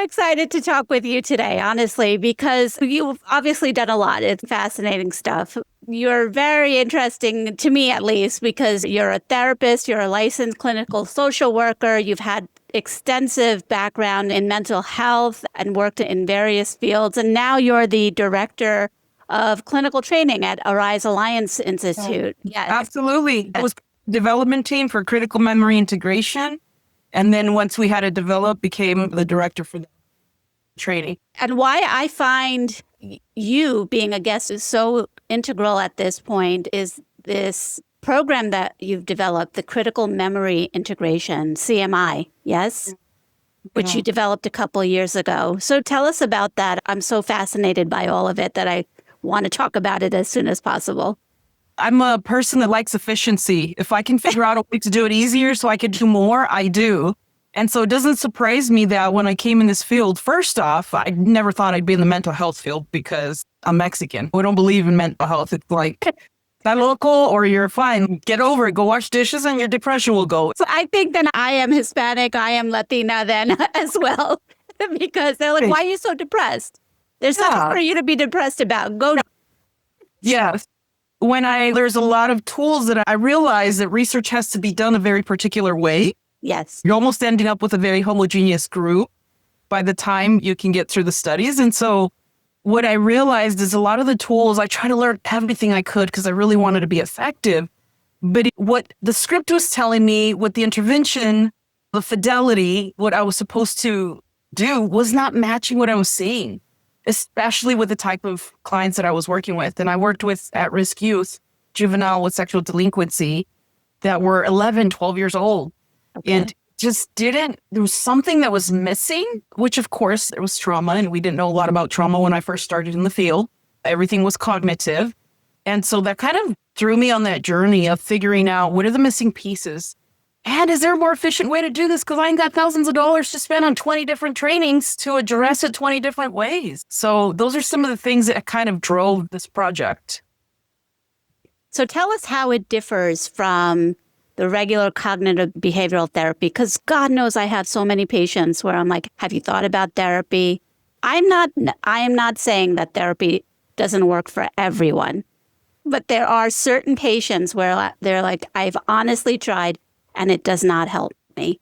so excited to talk with you today, honestly, because you've obviously done a lot. It's fascinating stuff. You're very interesting to me, at least, because you're a therapist, you're a licensed clinical social worker, you've had extensive background in mental health and worked in various fields, and now you're the director of clinical training at Arise Alliance Institute. Yes. Absolutely. I was development team for critical memory integration. And then once we had it developed, became the director for the training. And why I find you being a guest is so integral at this point is this program that you've developed, the critical memory integration, CMI, yes? Which you developed a couple of years ago. So tell us about that. I'm so fascinated by all of it that I want to talk about it as soon as possible. I'm a person that likes efficiency. If I can figure out a way to do it easier so I could do more, I do. And so it doesn't surprise me that when I came in this field, first off, I never thought I'd be in the mental health field because I'm Mexican. We don't believe in mental health. It's like, that local or you're fine. Get over it. Go wash dishes and your depression will go. So I think then I am Hispanic, I am Latina then as well, because they're like, why are you so depressed? There's something for you to be depressed about. Go. Yes. There's a lot of tools that I realize that research has to be done a very particular way. Yes. You're almost ending up with a very homogeneous group by the time you can get through the studies. And so what I realized is a lot of the tools, I try to learn everything I could because I really wanted to be effective. But what the script was telling me, what the intervention, the fidelity, what I was supposed to do was not matching what I was seeing, especially with the type of clients that I was working with. And I worked with at-risk youth, juvenile with sexual delinquency that were 11, 12 years old. Okay. And there was something that was missing, which of course there was trauma. And we didn't know a lot about trauma when I first started in the field. Everything was cognitive. And so that kind of threw me on that journey of figuring out what are the missing pieces. And is there a more efficient way to do this? Because I ain't got thousands of dollars to spend on 20 different trainings to address it 20 different ways. So those are some of the things that kind of drove this project. So tell us how it differs from the regular cognitive behavioral therapy, because God knows I have so many patients where I'm like, have you thought about therapy? I am not saying that therapy doesn't work for everyone, but there are certain patients where they're like, I've honestly tried and it does not help me.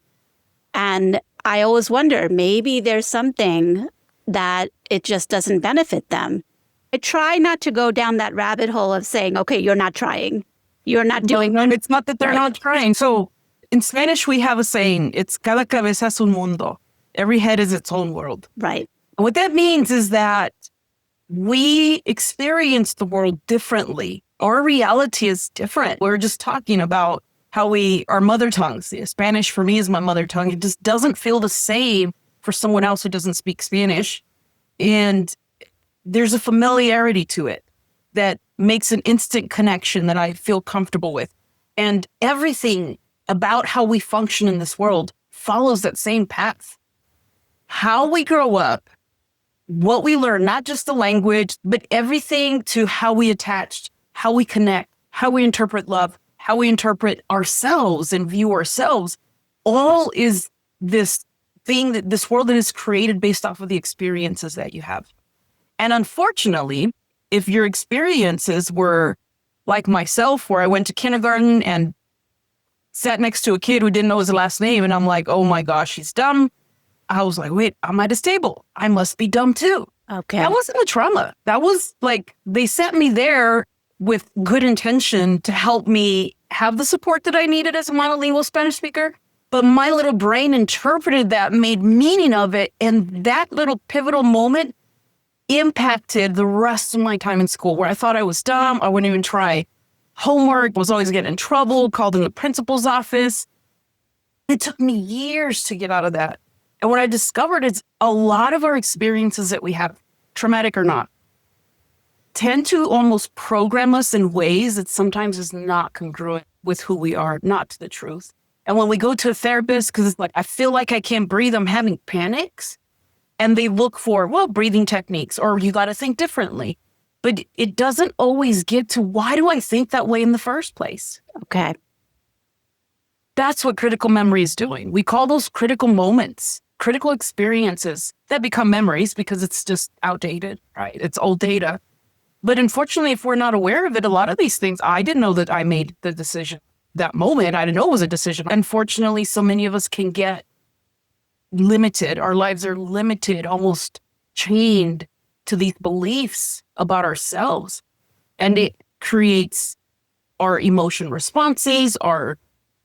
And I always wonder, maybe there's something that it just doesn't benefit them. I try not to go down that rabbit hole of saying, okay, you're not trying. You're not doing it. It's not that they're not trying. So in Spanish, we have a saying, it's cada cabeza es un mundo. Every head is its own world. Right. What that means is that we experience the world differently. Our reality is different. We're just talking about how our mother tongues. Spanish for me is my mother tongue. It just doesn't feel the same for someone else who doesn't speak Spanish. And there's a familiarity to it that makes an instant connection that I feel comfortable with. And everything about how we function in this world follows that same path. How we grow up, what we learn, not just the language, but everything to how we attach, how we connect, how we interpret love, how we interpret ourselves and view ourselves, all is this thing that this world that is created based off of the experiences that you have. And unfortunately, if your experiences were like myself, where I went to kindergarten and sat next to a kid who didn't know his last name, and I'm like, oh my gosh, he's dumb. I was like, wait, am I stable? I must be dumb too. Okay. That wasn't a trauma. That was like, they sent me there with good intention to help me have the support that I needed as a monolingual Spanish speaker. But my little brain interpreted that, made meaning of it. And that little pivotal moment impacted the rest of my time in school, where I thought I was dumb. I wouldn't even try homework, was always getting in trouble, called in the principal's office. It took me years to get out of that. And what I discovered is a lot of our experiences that we have, traumatic or not, tend to almost program us in ways that sometimes is not congruent with who we are, not to the truth. And when we go to a therapist, because it's like, I feel like I can't breathe, I'm having panics. And they look for, breathing techniques, or you got to think differently. But it doesn't always get to, why do I think that way in the first place? Okay. That's what critical memory is doing. We call those critical moments. critical experiences that become memories because it's just outdated, right? It's old data. But unfortunately, if we're not aware of it, a lot of these things, I didn't know that I made the decision that moment. I didn't know it was a decision. Unfortunately, so many of us can get limited. Our lives are limited, almost chained to these beliefs about ourselves. And it creates our emotion responses, our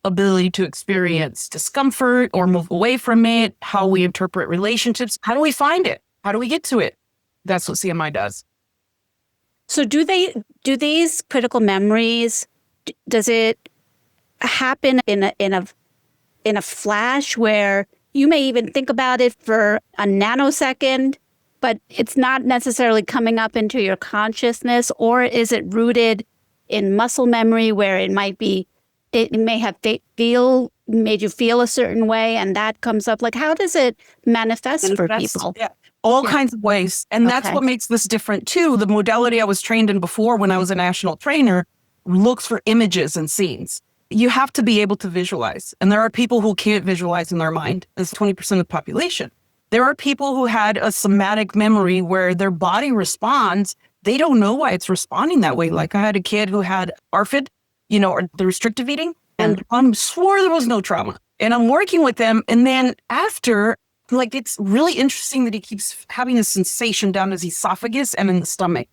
ability to experience discomfort or move away from it, how we interpret relationships. How do we find it? How do we get to it? That's what CMI does. So do these critical memories, does it happen in a flash where you may even think about it for a nanosecond, but it's not necessarily coming up into your consciousness? Or is it rooted in muscle memory where it may have made you feel a certain way and that comes up? Like, how does it manifest for people? Yeah. All kinds of ways. And that's what makes this different too. The modality I was trained in before when I was a national trainer looks for images and scenes. You have to be able to visualize. And there are people who can't visualize in their mind. That's 20% of the population. There are people who had a somatic memory where their body responds. They don't know why it's responding that way. Like I had a kid who had ARFID, or the restrictive eating, and I swore there was no trauma. And I'm working with them. And then after, it's really interesting that he keeps having a sensation down his esophagus and in the stomach.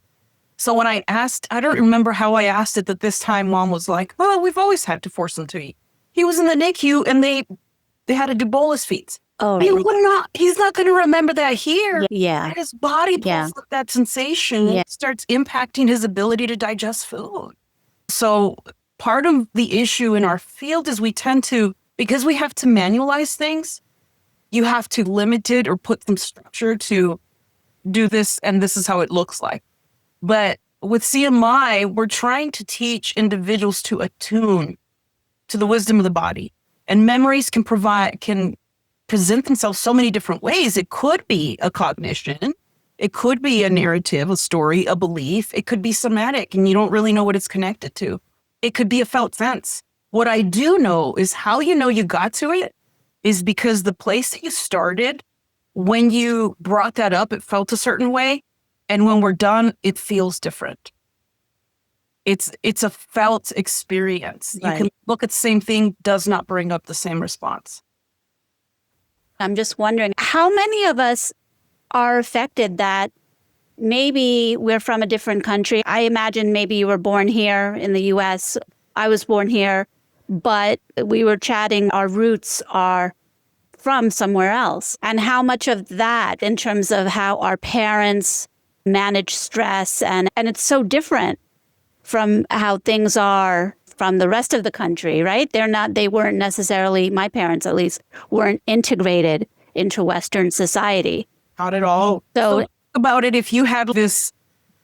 So when I asked, I don't remember how I asked it, that this time mom was like, well, we've always had to force him to eat. He was in the NICU and they had to do bolus feeds. Oh, he's not going to remember that here. Yeah. And his body pulls up that sensation and starts impacting his ability to digest food. So part of the issue in our field is we tend to, because we have to manualize things, you have to limit it or put some structure to do this, and this is how it looks like. But with CMI, we're trying to teach individuals to attune to the wisdom of the body. And memories can present themselves so many different ways. It could be a cognition. It could be a narrative, a story, a belief. It could be somatic, and you don't really know what it's connected to. It could be a felt sense. What I do know is how you know you got to it is because the place that you started, when you brought that up, it felt a certain way. And when we're done, it feels different. It's a felt experience. Right. You can look at the same thing, does not bring up the same response. I'm just wondering, how many of us are affected that maybe we're from a different country? I imagine maybe you were born here in the US. I was born here, but we were chatting, our roots are from somewhere else. And how much of that in terms of how our parents manage stress, and it's so different from how things are from the rest of the country, right? They weren't necessarily, my parents at least, weren't integrated into Western society. Not at all. So think about it, if you had this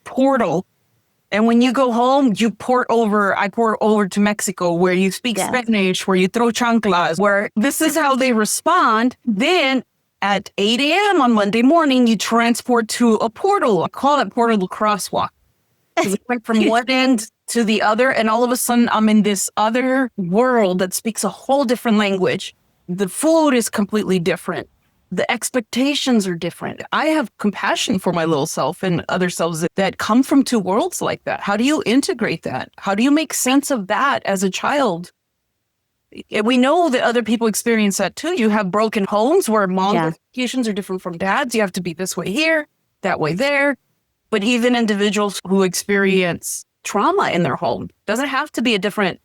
portal, and when you go home, I port over to Mexico, where you speak Spanish, where you throw chanclas, where this is how they respond. Then at 8 a.m. on Monday morning, you transport to a portal. I call that portal the crosswalk. Because it went from one end to the other, and all of a sudden I'm in this other world that speaks a whole different language. The food is completely different. The expectations are different. I have compassion for my little self and other selves that come from two worlds like that. How do you integrate that? How do you make sense of that as a child? And we know that other people experience that too. You have broken homes where mom's expectations are different from dad's. You have to be this way here, that way there. But even individuals who experience trauma in their home, doesn't have to be a different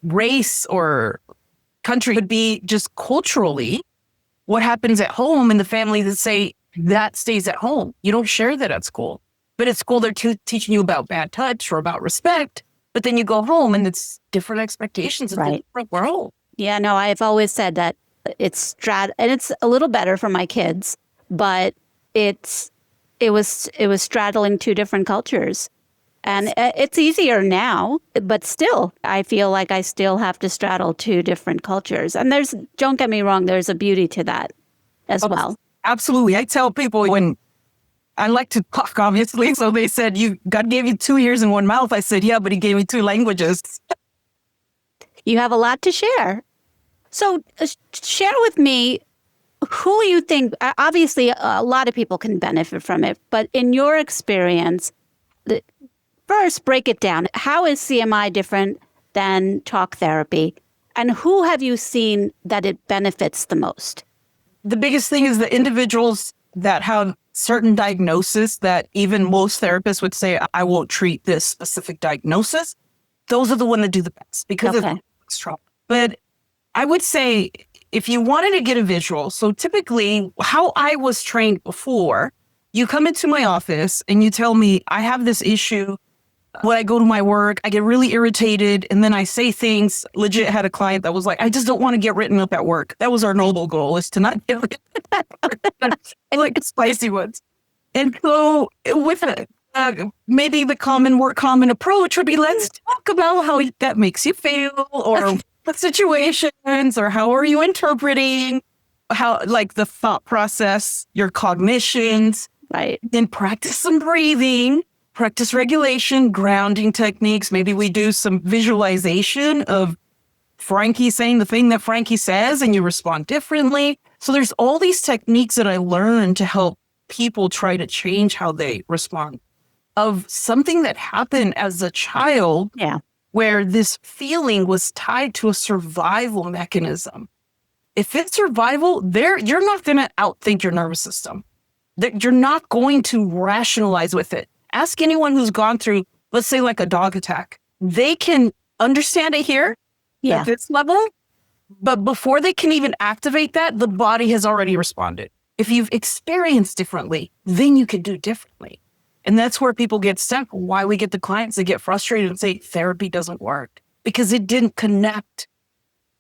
race or country. It could be just culturally what happens at home in the family that say that stays at home. You don't share that at school. But at school, they're teaching you about bad touch or about respect. But then you go home and it's different expectations. It's a different world. Yeah, no, I've always said that it's and it's a little better for my kids, but it was straddling two different cultures. And it's easier now, but still, I feel like I still have to straddle two different cultures. And don't get me wrong, there's a beauty to that as well. Absolutely. I tell people when I like to talk, obviously. So they said, God gave you 2 ears and one mouth. I said, yeah, but he gave me 2 languages. You have a lot to share. So share with me, who you think, obviously, a lot of people can benefit from it, but in your experience, first break it down. How is CMI different than talk therapy? And who have you seen that it benefits the most? The biggest thing is the individuals that have certain diagnosis that even most therapists would say, I won't treat this specific diagnosis. Those are the ones that do the best because it's trauma. But I would say if you wanted to get a visual, so typically how I was trained before, you come into my office and you tell me I have this issue. When I go to my work, I get really irritated. And then I say things. Legit had a client that was like, I just don't want to get written up at work. That was our noble goal, is to not get written up at work. I like spicy ones. And so with maybe the more common approach would be, let's talk about how that makes you feel, or what situations, or how are you interpreting, how, like, the thought process, your cognitions, right? Then practice some breathing. Practice regulation, grounding techniques. Maybe we do some visualization of Frankie saying the thing that Frankie says and you respond differently. So there's all these techniques that I learned to help people try to change how they respond of something that happened as a child, where this feeling was tied to a survival mechanism. If it's survival, you're not going to outthink your nervous system. You're not going to rationalize with it. Ask anyone who's gone through, let's say, like a dog attack. They can understand it here at this level, but before they can even activate that, the body has already responded. If you've experienced differently, then you can do differently. And that's where people get stuck. Why we get the clients that get frustrated and say therapy doesn't work, because it didn't connect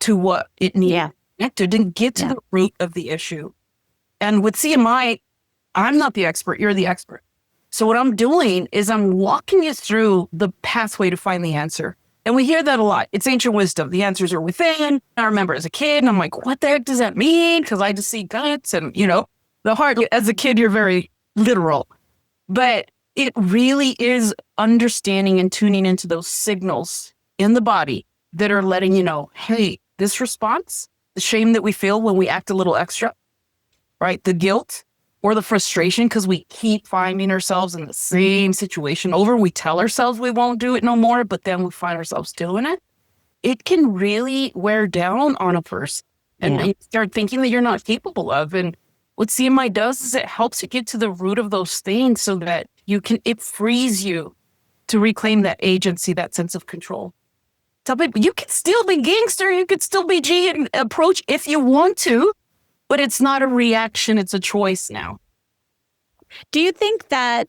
to what it needed to connect to. It didn't get to the root of the issue. And with CMI, I'm not the expert. You're the expert. So what I'm doing is I'm walking you through the pathway to find the answer. And we hear that a lot. It's ancient wisdom. The answers are within. I remember as a kid, and I'm like, what the heck does that mean? Because I just see guts and, the heart. As a kid, you're very literal. But it really is understanding and tuning into those signals in the body that are letting you know, hey, this response, the shame that we feel when we act a little extra, right? The guilt, or the frustration because we keep finding ourselves in the same situation over. We tell ourselves we won't do it no more, but then we find ourselves doing it. It can really wear down on a person and you start thinking that you're not capable of. And what CMI does is it helps you get to the root of those things so that it frees you to reclaim that agency, that sense of control. Tell people you can still be gangster, you can still be G and approach if you want to, but it's not a reaction, it's a choice now. Do you think that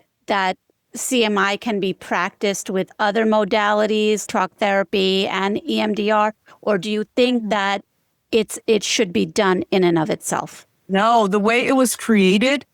CMI can be practiced with other modalities, talk therapy and EMDR? Or do you think that it should be done in and of itself? No, the way it was created,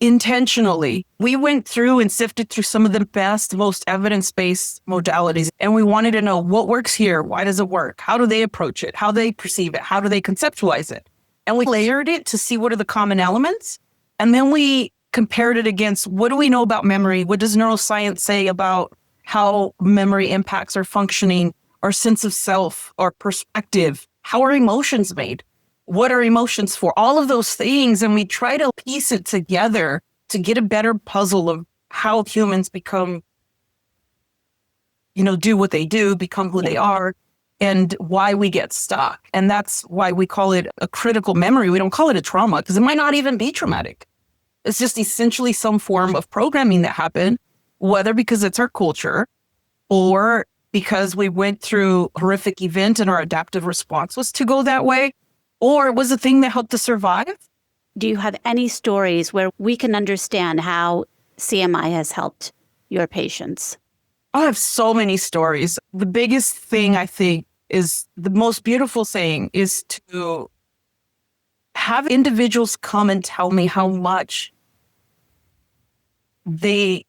intentionally, we went through and sifted through some of the best, most evidence-based modalities. And we wanted to know what works here. Why does it work? How do they approach it? How do they perceive it? How do they conceptualize it? And we layered it to see what are the common elements. And then we compared it against what do we know about memory? What does neuroscience say about how memory impacts our functioning, our sense of self, our perspective? How are emotions made? What are emotions for? All of those things. And we try to piece it together to get a better puzzle of how humans become, do what they do, become who they are, and why we get stuck. And that's why we call it a critical memory. We don't call it a trauma because it might not even be traumatic. It's just essentially some form of programming that happened, whether because it's our culture or because we went through a horrific event and our adaptive response was to go that way, or it was a thing that helped us survive. Do you have any stories where we can understand how CMI has helped your patients? I have so many stories. The biggest thing I think is the most beautiful thing is to have individuals come and tell me how much they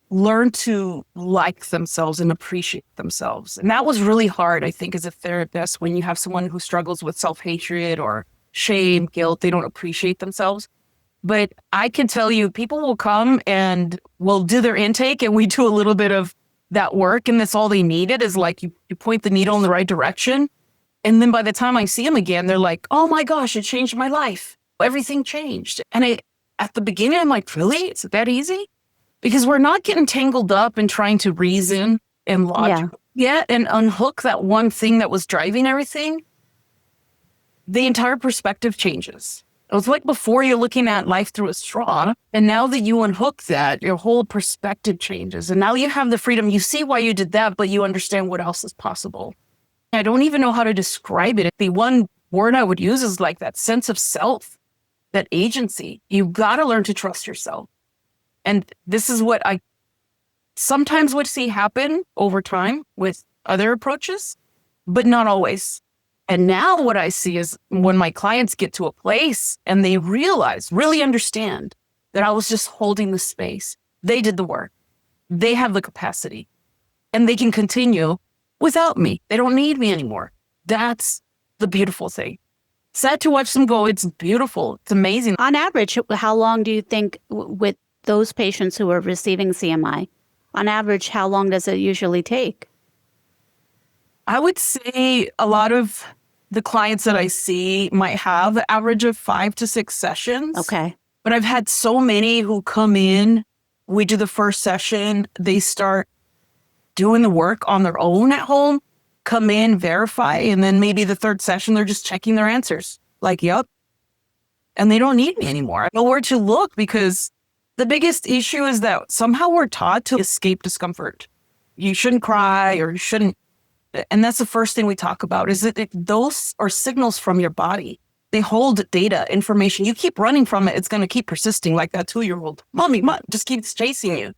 learn to like themselves and appreciate themselves. And that was really hard, I think, as a therapist, when you have someone who struggles with self-hatred or shame, guilt, they don't appreciate themselves. But I can tell you, people will come and will do their intake and we do a little bit of that work. And that's all they needed is like you point the needle in the right direction And then by the time I see them again, they're like, oh my gosh, it changed my life. Everything changed. And at the beginning, I'm like, really? Is it that easy? Because we're not getting tangled up in trying to reason and logic yet and unhook that one thing that was driving everything. The entire perspective changes. It was like before you're looking at life through a straw. And now that you unhook that, your whole perspective changes. And now you have the freedom. You see why you did that, but you understand what else is possible. I don't even know how to describe it. The one word I would use is like that sense of self, that agency. You've got to learn to trust yourself. And this is what I sometimes would see happen over time with other approaches, but not always. And now what I see is when my clients get to a place and they realize, really understand that I was just holding the space. They did the work. They have the capacity and they can continue without me. They don't need me anymore. That's the beautiful thing. Sad to watch them go. It's beautiful. It's amazing. On average, how long do you think with those patients who are receiving CMI, on average, how long does it usually take? I would say a lot of the clients that I see might have an average of 5 to 6 sessions. Okay. But I've had so many who come in, we do the first session, they start doing the work on their own at home, come in, verify, and then maybe the third session, they're just checking their answers. Like, yep. And they don't need me anymore. I know where to look because the biggest issue is that somehow we're taught to escape discomfort. You shouldn't cry or you shouldn't. And that's the first thing we talk about is that those are signals from your body. They hold data, information. You keep running from it, it's going to keep persisting like that 2-year-old. Mommy, just keeps chasing you.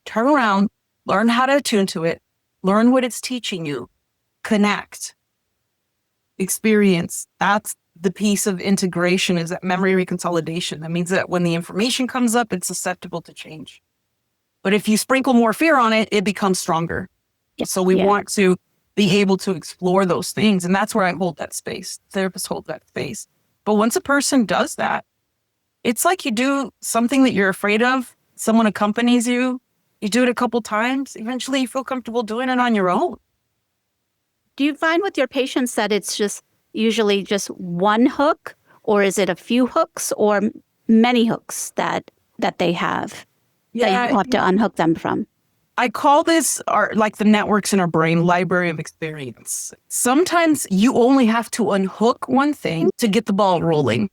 Turn around, learn how to attune to it, learn what it's teaching you, connect, experience. That's the piece of integration is that memory reconsolidation. That means that when the information comes up, it's susceptible to change. But if you sprinkle more fear on it, it becomes stronger. So we want to be able to explore those things. And that's where I hold that space. Therapists hold that space. But once a person does that, it's like you do something that you're afraid of. Someone accompanies you. You do it a couple times. Eventually you feel comfortable doing it on your own. Do you find with your patients that it's just usually just one hook, or is it a few hooks or many hooks that they have that you have to unhook them from? I call this like the networks in our brain, library of experience. Sometimes you only have to unhook one thing to get the ball rolling.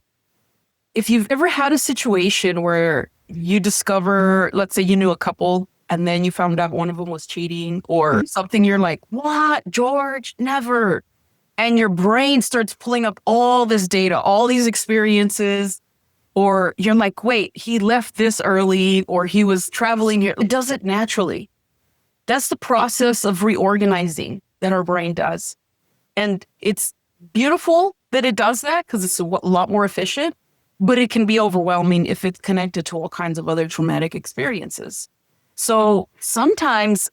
If you've ever had a situation where you discover, let's say you knew a couple and then you found out one of them was cheating or something, you're like, what, George? Never. And your brain starts pulling up all this data, all these experiences. Or you're like, wait, he left this early or he was traveling here. It does it naturally. That's the process of reorganizing that our brain does. And it's beautiful that it does that because it's a lot more efficient, but it can be overwhelming if it's connected to all kinds of other traumatic experiences. So sometimes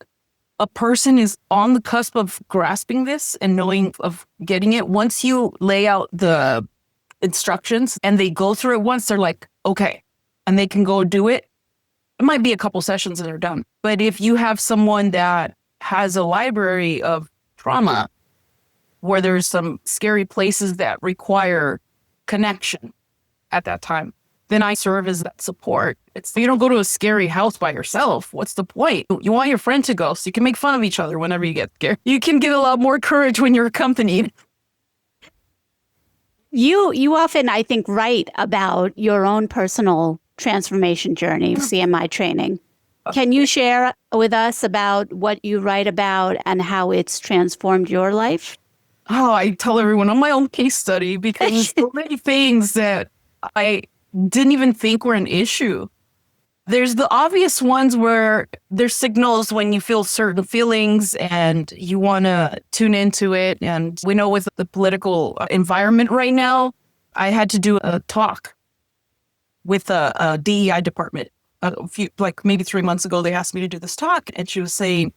a person is on the cusp of grasping this and knowing of getting it. Once you lay out the instructions and they go through it once, they're like, okay, and they can go do it. It might be a couple sessions and they're done. But if you have someone that has a library of trauma where there's some scary places that require connection at that time, then I serve as that support. You don't go to a scary house by yourself. What's the point? You want your friend to go so you can make fun of each other whenever you get scared. You can get a lot more courage when you're accompanied. You often, I think, write about your own personal transformation journey, CMI training. Can you share with us about what you write about and how it's transformed your life? Oh, I tell everyone I'm my own case study because there's so many things that I didn't even think were an issue. There's the obvious ones where there's signals when you feel certain feelings and you want to tune into it. And we know with the political environment right now, I had to do a talk with a DEI department. Maybe 3 months ago, they asked me to do this talk. And she was saying,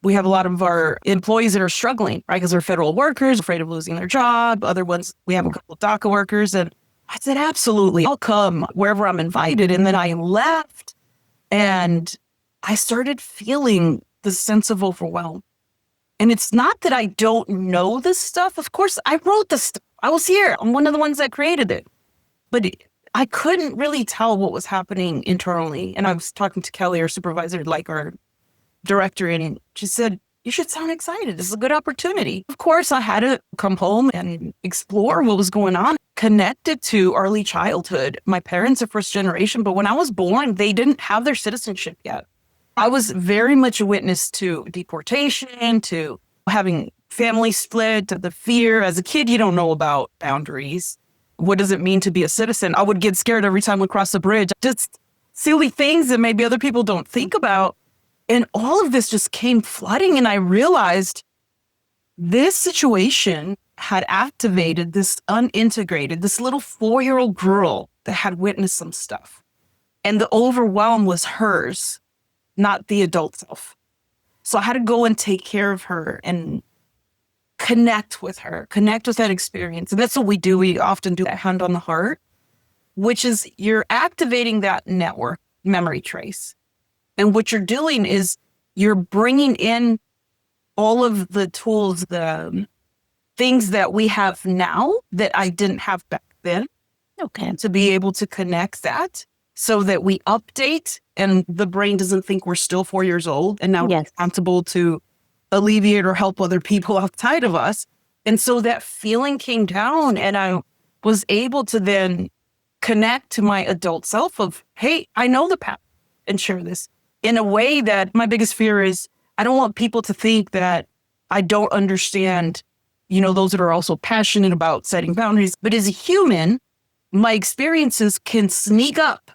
we have a lot of our employees that are struggling, right? Because they're federal workers, afraid of losing their job. Other ones, we have a couple of DACA workers. And I said, absolutely, I'll come wherever I'm invited. And then I left and I started feeling the sense of overwhelm. And it's not that I don't know this stuff. Of course, I wrote this stuff. I was here. I'm one of the ones that created it. But I couldn't really tell what was happening internally. And I was talking to Kelly, our supervisor, like our director, and she said, you should sound excited. This is a good opportunity. Of course, I had to come home and explore what was going on, connected to early childhood. My parents are first generation, but when I was born, they didn't have their citizenship yet. I was very much a witness to deportation, to having family split, to the fear. As a kid, you don't know about boundaries. What does it mean to be a citizen? I would get scared every time we cross a bridge. Just silly things that maybe other people don't think about. And all of this just came flooding. And I realized this situation had activated this unintegrated, this little 4-year-old girl that had witnessed some stuff. And the overwhelm was hers, not the adult self. So I had to go and take care of her and connect with her, connect with that experience. And that's what we do. We often do that hand on the heart, which is you're activating that network memory trace. And what you're doing is you're bringing in all of the tools, the things that we have now that I didn't have back then. Okay. To be able to connect that so that we update and the brain doesn't think we're still 4 years old and now we're responsible to alleviate or help other people outside of us. And so that feeling came down and I was able to then connect to my adult self of, hey, I know the path and share this in a way that my biggest fear is I don't want people to think that I don't understand, those that are also passionate about setting boundaries. But as a human, my experiences can sneak up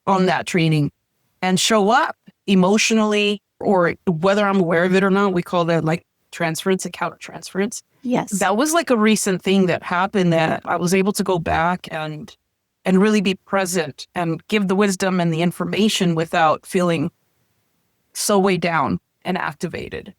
on that training and show up emotionally, or whether I'm aware of it or not. We call that like transference and countertransference. Yes. That was like a recent thing that happened that I was able to go back and really be present and give the wisdom and the information without feeling so weighed down and activated.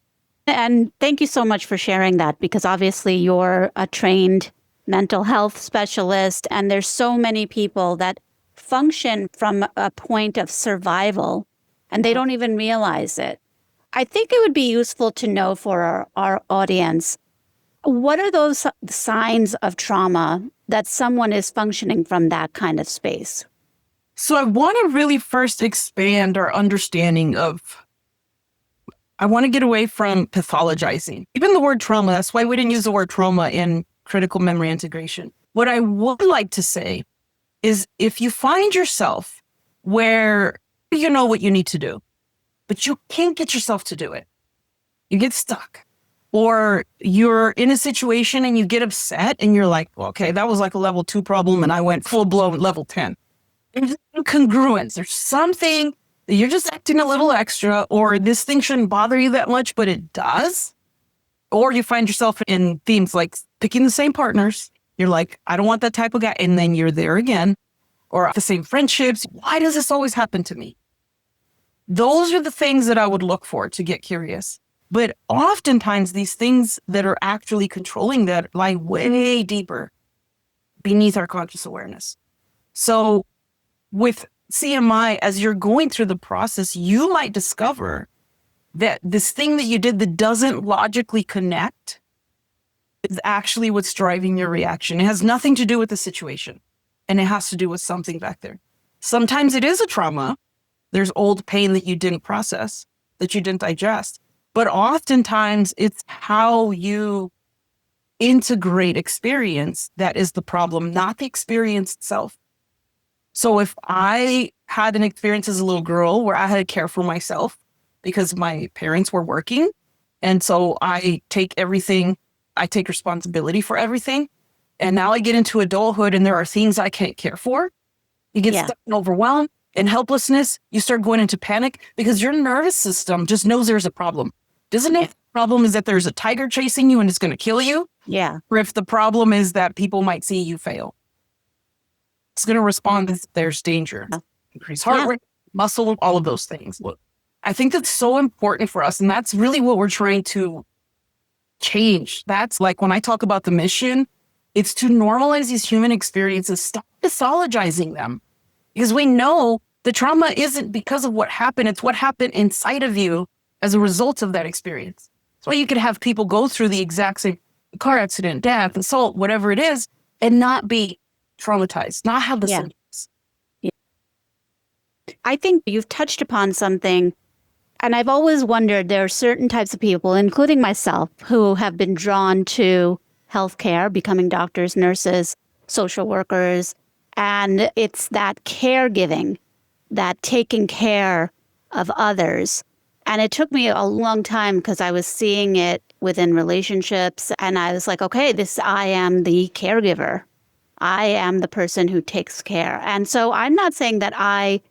And thank you so much for sharing that, because obviously you're a trained mental health specialist, and there's so many people that function from a point of survival and they don't even realize it. I think it would be useful to know for our audience, what are those signs of trauma that someone is functioning from that kind of space? So I want to really first expand our understanding I want to get away from pathologizing. Even the word trauma, that's why we didn't use the word trauma in critical memory integration. What I would like to say is if you find yourself where you know what you need to do, but you can't get yourself to do it, you get stuck, or you're in a situation and you get upset and you're like, well, okay, that was like a level 2 problem and I went full blown level 10. There's incongruence. There's something that you're just acting a little extra, or this thing shouldn't bother you that much, but it does. Or you find yourself in themes like picking the same partners. You're like, I don't want that type of guy. And then you're there again. Or the same friendships. Why does this always happen to me? Those are the things that I would look for to get curious. But oftentimes these things that are actually controlling that lie way deeper beneath our conscious awareness. So with CMI, as you're going through the process, you might discover that this thing that you did that doesn't logically connect is actually what's driving your reaction. It has nothing to do with the situation, and it has to do with something back there. Sometimes it is a trauma. There's old pain that you didn't process, that you didn't digest. But oftentimes it's how you integrate experience that is the problem, not the experience itself. So if I had an experience as a little girl where I had to care for myself because my parents were working, and so I take responsibility for everything, and now I get into adulthood and there are things I can't care for, you get stuck in overwhelm and helplessness. You start going into panic because your nervous system just knows there's a problem. Doesn't know if the problem is that there's a tiger chasing you and it's going to kill you? Yeah. Or if the problem is that people might see you fail. It's going to respond if there's danger. Increase heart rate, muscle, all of those things. Look, I think that's so important for us. And that's really what we're trying to change. That's like when I talk about the mission, it's to normalize these human experiences, stop pathologizing them. Because we know the trauma isn't because of what happened. It's what happened inside of you as a result of that experience. So you could have people go through the exact same car accident, death, assault, whatever it is, and not be traumatized, not have the Yeah. symptoms. I think you've touched upon something, and I've always wondered there are certain types of people, including myself, who have been drawn to healthcare, becoming doctors, nurses, social workers, and it's that caregiving, that taking care of others. And it took me a long time because I was seeing it within relationships, and I was like, okay, I am the caregiver. I am the person who takes care. And so I'm not saying that I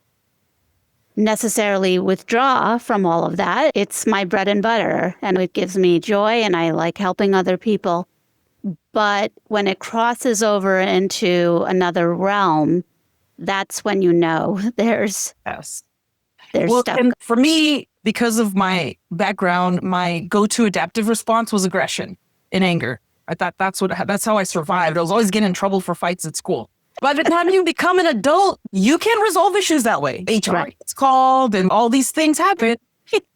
necessarily withdraw from all of that. It's my bread and butter, and it gives me joy, and I like helping other people. But when it crosses over into another realm, that's when you know there's Yes. stuff. And for me, because of my background, my go-to adaptive response was aggression and anger. I thought that's how I survived. I was always getting in trouble for fights at school. By the time you become an adult, you can resolve issues that way. HR gets called and all these things happen.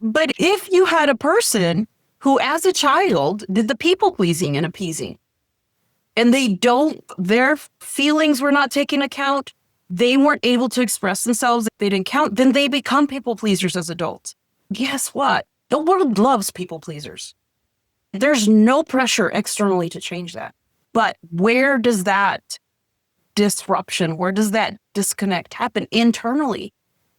But if you had a person who, as a child, did the people pleasing and appeasing, and their feelings were not taken account, they weren't able to express themselves, they didn't count, then they become people pleasers as adults. Guess what? The world loves people pleasers. There's no pressure externally to change that. But where does that disruption, where does that disconnect happen? Internally.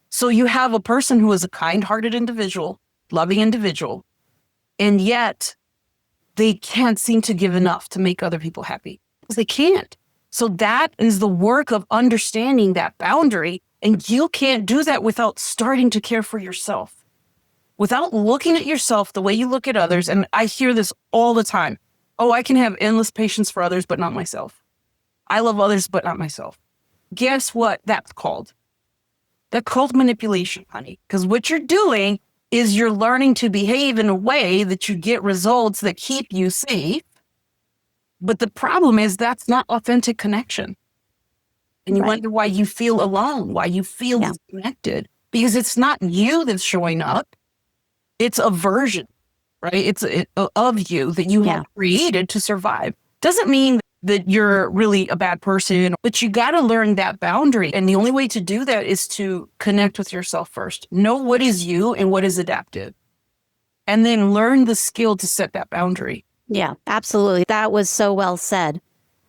So you have a person who is a kind-hearted individual, loving individual, and yet they can't seem to give enough to make other people happy. They can't. So that is the work of understanding that boundary. And you can't do that without starting to care for yourself, without looking at yourself the way you look at others. And I hear this all the time. Oh, I can have endless patience for others, but not myself. I love others, but not myself. Guess what that's called? That's called manipulation, honey. Because what you're doing is you're learning to behave in a way that you get results that keep you safe. But the problem is that's not authentic connection. And you wonder why you feel alone, why you feel disconnected. Because it's not you that's showing up. It's a version, right? It's of you that you have created to survive. Doesn't mean that you're really a bad person, but you got to learn that boundary. And the only way to do that is to connect with yourself first. Know what is you and what is adaptive. And then learn the skill to set that boundary. Yeah, absolutely. That was so well said.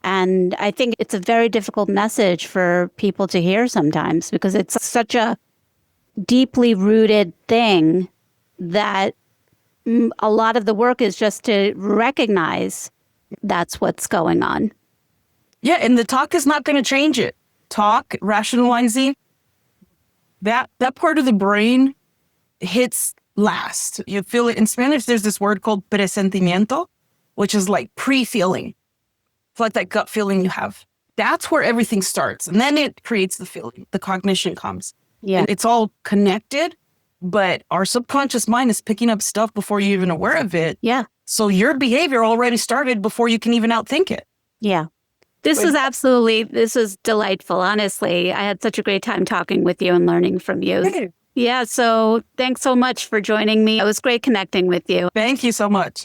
And I think it's a very difficult message for people to hear sometimes because it's such a deeply rooted thing that a lot of the work is just to recognize that's what's going on. Yeah, and the talk is not going to change it. Talk, rationalizing, that part of the brain hits last. You feel it. In Spanish, there's this word called presentimiento, which is like pre-feeling. It's like that gut feeling you have. That's where everything starts. And then it creates the feeling. The cognition comes. Yeah. And it's all connected, but our subconscious mind is picking up stuff before you're even aware of it. Yeah. So your behavior already started before you can even outthink it. Yeah. This is delightful. Honestly, I had such a great time talking with you and learning from you. Hey. Yeah. So thanks so much for joining me. It was great connecting with you. Thank you so much.